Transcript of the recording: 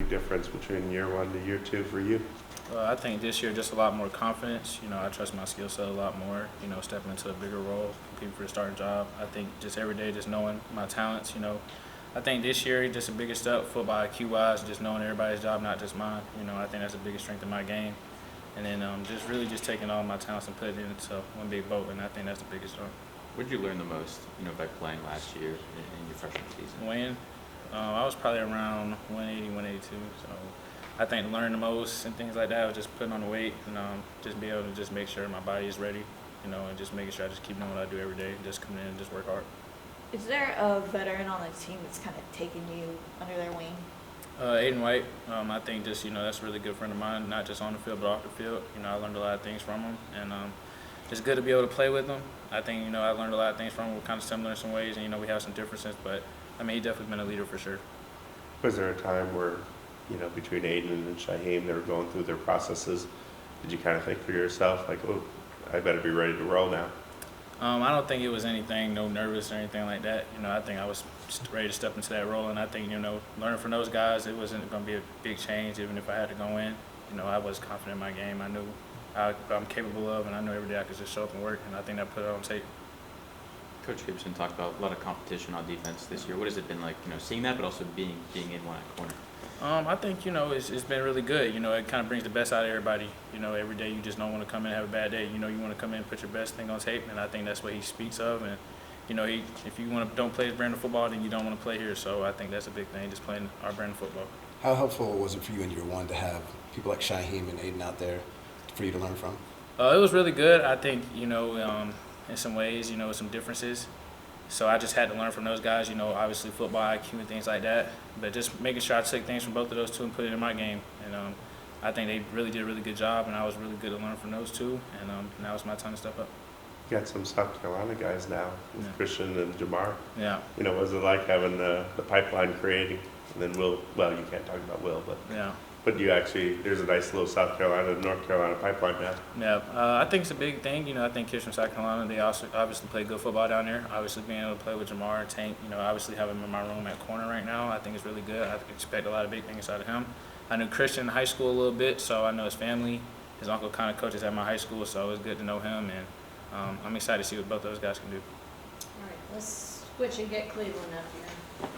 big difference between year 1 to year 2 for you? I think this year just a lot more confidence. I trust my skill set a lot more. Stepping into a bigger role, competing for the starting job. I think just every day, just knowing my talents. I think this year just a bigger step, football IQ-wise, just knowing everybody's job, not just mine. I think that's the biggest strength of my game. And then just really just taking all my talents and putting it into one big boat, and I think that's the biggest one. What did you learn the most, by playing last year in your freshman season? When I was probably around 180, 182. So I think learning the most and things like that was just putting on the weight and just be able to just make sure my body is ready, and just making sure I just keep doing what I do every day, just come in and just work hard. Is there a veteran on the team that's kind of taking you under their wing? Aiden White, I think just, that's a really good friend of mine, not just on the field but off the field. I learned a lot of things from him, and it's good to be able to play with him. I think, I learned a lot of things from him. We're kind of similar in some ways, and, we have some differences, but, he's definitely been a leader for sure. Was there a time where, between Aiden and Shaheem, they were going through their processes? Did you kind of think for yourself, like, oh, I better be ready to roll now? I don't think it was anything, no nervous or anything like that. I think I was just ready to step into that role, and I think, learning from those guys, it wasn't going to be a big change, even if I had to go in. I was confident in my game. I knew what I'm capable of, and I knew every day I could just show up and work, and I think that put it on tape. Coach Gibson talked about a lot of competition on defense this year. What has it been like, seeing that, but also being in one corner? I think, it's been really good. It kind of brings the best out of everybody. Every day you just don't want to come in and have a bad day. You want to come in and put your best thing on tape, and I think that's what he speaks of. And, if you don't play his brand of football, then you don't want to play here. So I think that's a big thing, just playing our brand of football. How helpful was it for you in year 1 to have people like Shaheem and Aiden out there for you to learn from? It was really good. I think, in some ways, some differences. So I just had to learn from those guys, obviously football IQ and things like that. But just making sure I took things from both of those two and put it in my game. And I think they really did a really good job, and I was really good to learn from those two. And now it's my time to step up. You got some South Carolina guys now with Christian and Jamar. Yeah. What was it like having the pipeline creating? And then Will, well, you can't talk about Will, but Yeah. but you actually, there's a nice little South Carolina to North Carolina pipeline now. Yeah, I think it's a big thing. I think kids from South Carolina, they also obviously play good football down there. Obviously being able to play with Jamar and Tank, obviously having him in my room at corner right now, I think it's really good. I expect a lot of big things out of him. I knew Christian in high school a little bit, so I know his family. His uncle kind of coaches at my high school, so it was good to know him, and I'm excited to see what both those guys can do. All right, let's switch and get Cleveland up here.